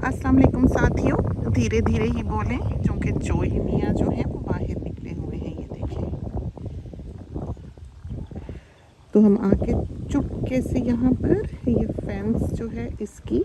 अस्सलाम वालेकुम साथियों, धीरे धीरे ही बोलें क्योंकि जोई मियाँ जो है वो बाहर निकले हुए हैं। ये देखें, तो हम आके चुपके से यहाँ पर ये फेंस जो है इसकी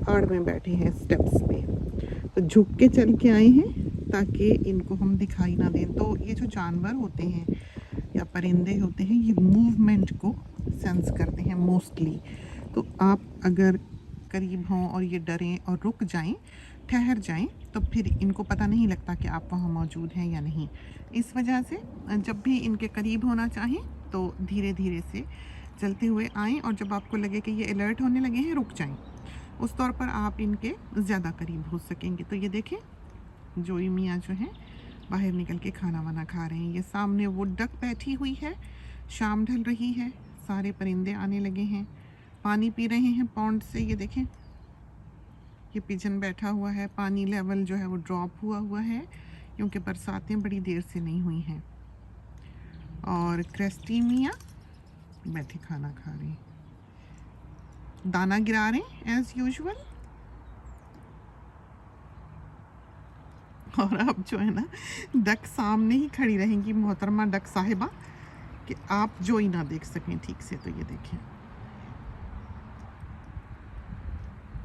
आड़ में बैठे हैं स्टेप्स पे। तो झुक के चल के आए हैं ताकि इनको हम दिखाई ना दें। तो ये जो जानवर होते हैं या परिंदे होते हैं ये मूवमेंट को सेंस करते हैं मोस्टली। तो आप अगर करीब हों और ये डरें और रुक जाएं, ठहर जाएं, तो फिर इनको पता नहीं लगता कि आप वहाँ मौजूद हैं या नहीं। इस वजह से जब भी इनके करीब होना चाहें तो धीरे धीरे से चलते हुए आएँ और जब आपको लगे कि ये अलर्ट होने लगे हैं रुक जाएं। उस तौर पर आप इनके ज़्यादा करीब हो सकेंगे। तो ये देखें, जोई मियाँ जो हैं बाहर निकल के खाना वाना खा रहे हैं। ये सामने वो डक बैठी हुई है, शाम ढल रही है, सारे परिंदे आने लगे हैं, पानी पी रहे हैं पॉन्ड से। ये देखें, ये पिजन बैठा हुआ है। पानी लेवल जो है वो ड्रॉप हुआ है क्योंकि बरसातें बड़ी देर से नहीं हुई हैं। और क्रेस्टी मियाँ बैठे खाना खा रहे हैं, दाना गिरा रहे हैं एज़ यूजुअल। और अब जो है ना डक सामने ही खड़ी रहेंगी मोहतरमा डक साहिबा कि आप जोई ना देख सकें ठीक से। तो ये देखें,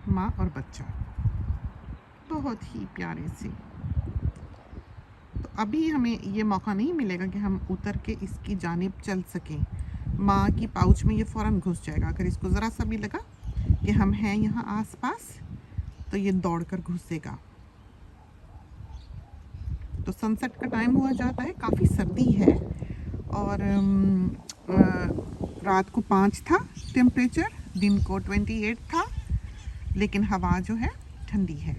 माँ और बच्चा बहुत ही प्यारे से। तो अभी हमें ये मौका नहीं मिलेगा कि हम उतर के इसकी जानिब चल सकें। माँ की पाउच में ये फ़ौरन घुस जाएगा। अगर इसको ज़रा सा भी लगा कि हम हैं यहाँ आसपास तो ये दौड़कर घुसेगा। तो सनसेट का टाइम हुआ जाता है, काफ़ी सर्दी है और रात को 5 था टेम्परेचर, दिन को 28 था, लेकिन हवा जो है ठंडी है।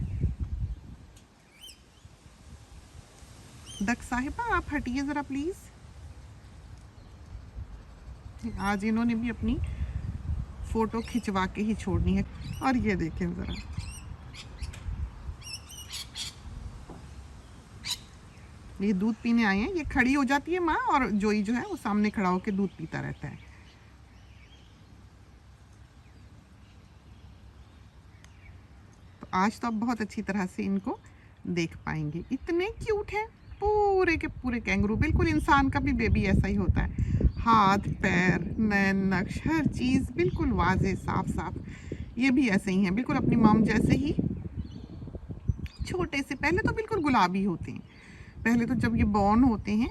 डक साहिबा आप हटिए ज़रा प्लीज़। आज इन्होंने भी अपनी फ़ोटो खिंचवा के ही छोड़नी है। और ये देखें ज़रा, ये दूध पीने आए हैं। ये खड़ी हो जाती है माँ और जोई जो है वो सामने खड़ा होकर दूध पीता रहता है। तो आज तो आप बहुत अच्छी तरह से इनको देख पाएंगे। इतने क्यूट हैं पूरे के पूरे कैंगरू, बिल्कुल इंसान का भी बेबी ऐसा ही होता है। हाथ पैर नैन नक्श हर चीज़ बिल्कुल वाजे साफ साफ। ये भी ऐसे ही हैं, बिल्कुल अपनी मॉम जैसे ही। छोटे से पहले तो बिल्कुल गुलाबी होते हैं। पहले तो जब ये बॉर्न होते हैं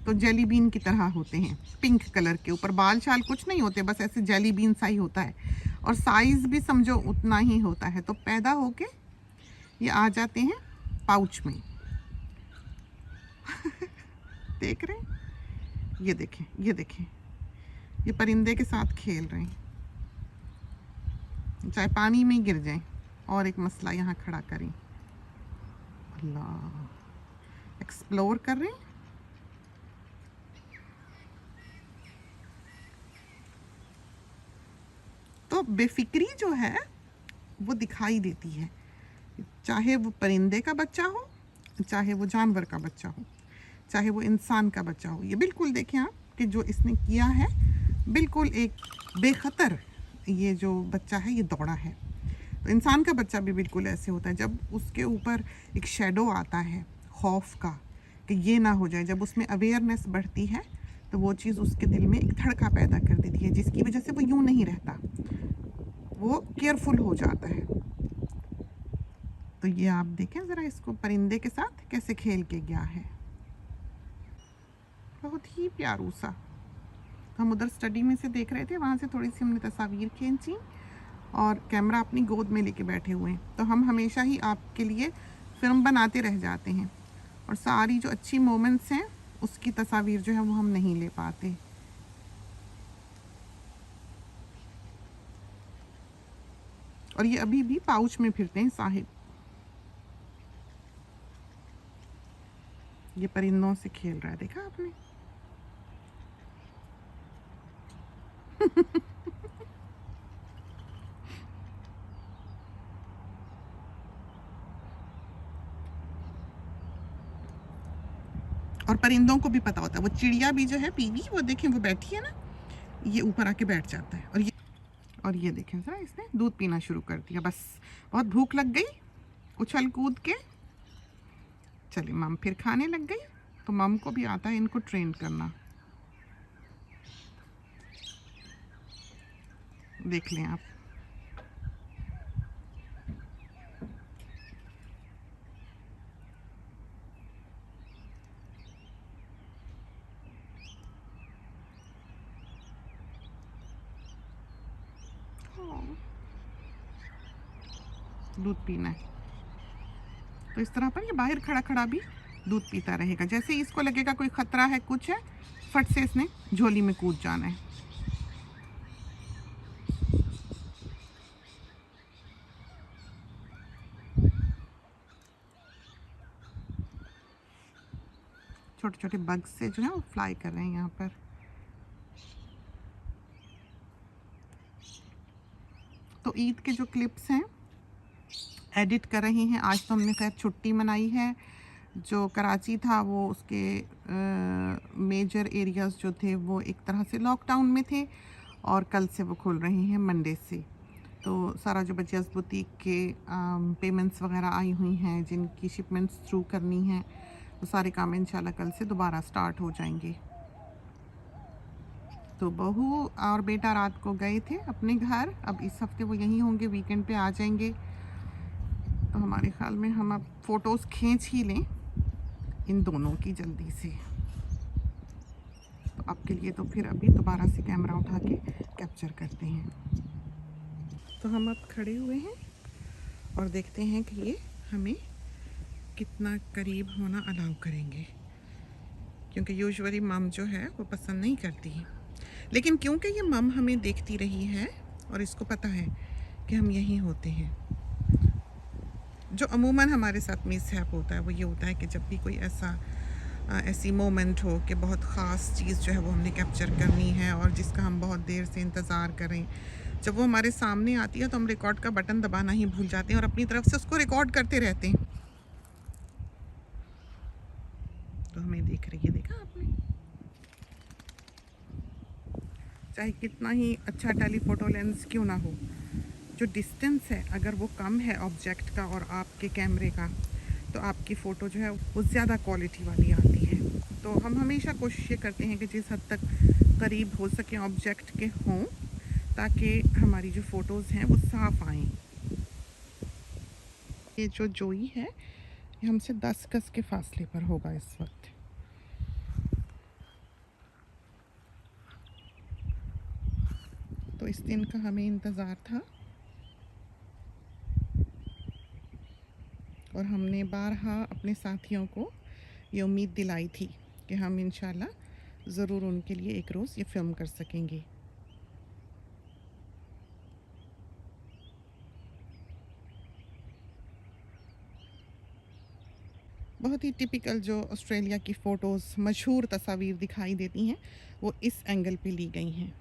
तो जेली बीन की तरह होते हैं, पिंक कलर के, ऊपर बाल शाल कुछ नहीं होते, बस ऐसे जेली बीन सा ही होता है और साइज़ भी समझो उतना ही होता है। तो पैदा होके ये आ जाते हैं पाउच में। देख रहे हैं, ये देखें, ये देखें, ये परिंदे के साथ खेल रहे हैं, चाहे पानी में ही गिर जाएं। और एक मसला यहाँ खड़ा करें, अल्लाह, एक्सप्लोर कर रहे हैं। तो बेफिक्री जो है वो दिखाई देती है, चाहे वो परिंदे का बच्चा हो, चाहे वो जानवर का बच्चा हो, चाहे वो इंसान का बच्चा हो। ये बिल्कुल देखें आप कि जो इसने किया है बिल्कुल एक बेखतर ये जो बच्चा है ये दौड़ा है। तो इंसान का बच्चा भी बिल्कुल ऐसे होता है, जब उसके ऊपर एक शेडो आता है खौफ का कि ये ना हो जाए, जब उसमें अवेयरनेस बढ़ती है तो वो चीज़ उसके दिल में एक धड़का पैदा कर देती है, जिसकी वजह से वो यूं नहीं रहता, वो केयरफुल हो जाता है। तो ये आप देखें ज़रा इसको, परिंदे के साथ कैसे खेल के गया है, बहुत ही प्यारू सा। हम उधर स्टडी में से देख रहे थे, वहाँ से थोड़ी सी हमने तस्वीर खींची और कैमरा अपनी गोद में लेके बैठे हुए हैं। तो हम हमेशा ही आपके लिए फ़िल्म बनाते रह जाते हैं और सारी जो अच्छी मोमेंट्स हैं उसकी तस्वीर जो है वो हम नहीं ले पाते। और ये अभी भी पाउच में फिरते हैं साहिब। ये परिंदों से खेल रहा है, देखा आपने। और परिंदों को भी पता होता है, वो चिड़िया भी जो है पीवी, वो देखें वो बैठी है ना, ये ऊपर आके बैठ जाता है। और ये देखें ज़रा, इसने दूध पीना शुरू कर दिया। बस बहुत भूख लग गई उछल कूद के। चलिए, मम फिर खाने लग गई। तो मम को भी आता है इनको ट्रेन करना। देख लें आप। दूध पीना है तो इस तरह पर ये बाहर खड़ा खड़ा भी दूध पीता रहेगा। जैसे ही इसको लगेगा कोई ख़तरा है, कुछ है, फट से इसने झोली में कूद जाना है। छोटे छोटे बग्स से जो है वो फ्लाई कर रहे हैं यहाँ पर। तो ईद के जो क्लिप्स हैं एडिट कर रहे हैं। आज तो हमने खैर छुट्टी मनाई है। जो कराची था वो उसके मेजर एरियाज़ जो थे वो एक तरह से लॉकडाउन में थे और कल से वो खुल रहे हैं, मंडे से। तो सारा जो बजाज बुटीक के पेमेंट्स वगैरह आई हुई हैं, जिनकी शिपमेंट्स थ्रू करनी हैं, वो सारे काम इंशाल्लाह कल से दोबारा स्टार्ट हो जाएंगे। तो बहू और बेटा रात को गए थे अपने घर, अब इस हफ्ते वो यहीं होंगे, वीकेंड पे आ जाएंगे। तो हमारे ख्याल में हम अब फ़ोटोज़ खींच ही लें इन दोनों की जल्दी से। तो आपके लिए तो फिर अभी दोबारा से कैमरा उठा के कैप्चर करते हैं। तो हम अब खड़े हुए हैं और देखते हैं कि ये हमें कितना करीब होना अलाउ करेंगे, क्योंकि यूजुअली मम जो है वो पसंद नहीं करती। लेकिन क्योंकि ये मम हमें देखती रही है और इसको पता है कि हम यहीं होते हैं। जो अमूमन हमारे साथ मिसहैप होता है वो ये होता है कि जब भी कोई ऐसी मोमेंट हो कि बहुत ख़ास चीज़ जो है वो हमने कैप्चर करनी है और जिसका हम बहुत देर से इंतज़ार करें, जब वो हमारे सामने आती है तो हम रिकॉर्ड का बटन दबाना ही भूल जाते हैं और अपनी तरफ से उसको रिकॉर्ड करते रहते हैं। तो हमें देख रही है, देखा आपने, चाहे कितना ही अच्छा टेलीफोटो लेंस क्यों ना हो, जो डिस्टेंस है अगर वो कम है ऑब्जेक्ट का और आपके कैमरे का, तो आपकी फ़ोटो जो है वो ज़्यादा क्वालिटी वाली आती है। तो हम हमेशा कोशिश ये करते हैं कि जिस हद तक करीब हो सके ऑब्जेक्ट के हों, ताकि हमारी जो फ़ोटोज़ हैं वो साफ़ आएँ। ये जो जोई है ये हमसे 10 गज के फासले पर होगा इस वक्त। तो इस दिन का हमें इंतज़ार था और हमने बारहा अपने साथियों को ये उम्मीद दिलाई थी कि हम इंशाल्लाह ज़रूर उनके लिए एक रोज़ ये फ़िल्म कर सकेंगे। बहुत ही टिपिकल जो ऑस्ट्रेलिया की फ़ोटोज़ मशहूर तस्वीर दिखाई देती हैं वो इस एंगल पे ली गई हैं।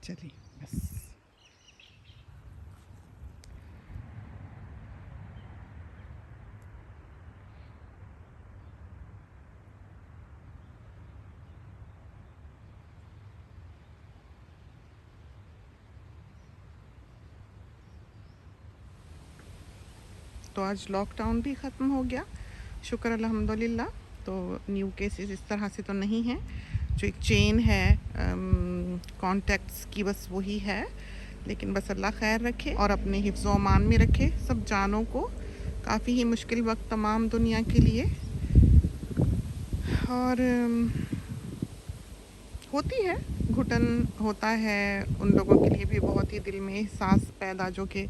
चलिए बस। तो आज लॉकडाउन भी ख़त्म हो गया, शुक्र अल्हम्दुलिल्लाह। तो न्यू केसेस इस तरह से तो नहीं हैं। जो एक चेन है कॉन्टैक्ट्स की, बस वही है। लेकिन बस अल्लाह खैर रखे और अपने हिफ्ज़ अमान में रखे सब जानों को। काफ़ी ही मुश्किल वक्त तमाम दुनिया के लिए, और होती है घुटन, होता है उन लोगों के लिए भी बहुत ही दिल में एहसास पैदा जो कि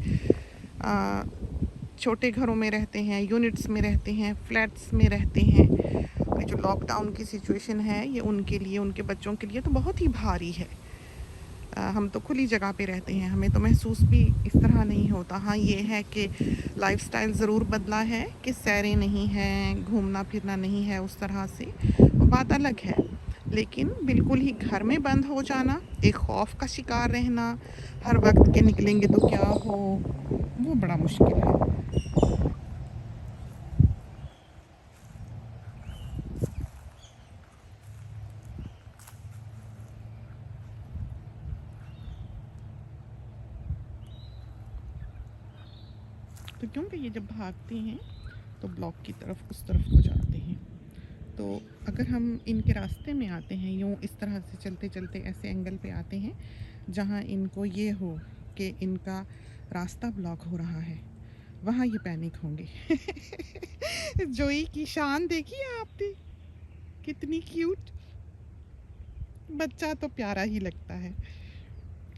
छोटे घरों में रहते हैं, यूनिट्स में रहते हैं, फ्लैट्स में रहते हैं। ये जो लॉकडाउन की सिचुएशन है ये उनके लिए, उनके बच्चों के लिए तो बहुत ही भारी है। हम तो खुली जगह पे रहते हैं, हमें तो महसूस भी इस तरह नहीं होता। हाँ, ये है कि लाइफस्टाइल ज़रूर बदला है कि सैरें नहीं हैं, घूमना फिरना नहीं है उस तरह से, वो बात अलग है। लेकिन बिल्कुल ही घर में बंद हो जाना, एक खौफ का शिकार रहना, हर वक्त के निकलेंगे तो क्या हो, वो बड़ा मुश्किल है। तो क्योंकि ये जब भागते हैं तो ब्लॉक की तरफ उस तरफ को जाते हैं। तो अगर हम इनके रास्ते में आते हैं, यूँ इस तरह से चलते चलते ऐसे एंगल पे आते हैं जहाँ इनको ये हो कि इनका रास्ता ब्लॉक हो रहा है, वहाँ ये पैनिक होंगे। जोई की शान देखी है आपने, कितनी क्यूट। बच्चा तो प्यारा ही लगता है,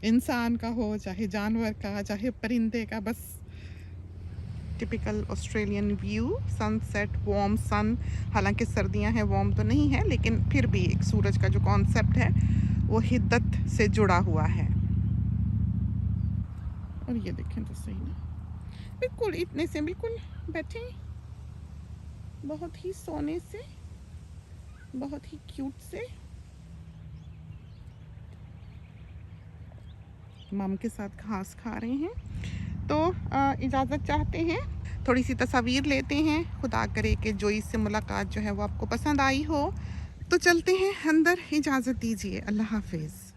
इंसान का हो चाहे जानवर का चाहे परिंदे का, बस typical Australian view, sunset, warm sun. हालांकि सर्दियां हैं, वार्म तो नहीं है, लेकिन फिर भी एक सूरज का जो कॉन्सेप्ट है वो हिद्दत से जुड़ा हुआ है। और ये देखें तो सही ना, बिल्कुल इतने से बिल्कुल बैठे, बहुत ही सोने से, बहुत ही क्यूट से मम के साथ घास खा रहे हैं। तो इजाज़त चाहते हैं, थोड़ी सी तस्वीर लेते हैं। खुदा करे कि जोई से मुलाकात जो है वो आपको पसंद आई हो। तो चलते हैं अंदर, इजाज़त दीजिए, अल्लाह हाफिज़।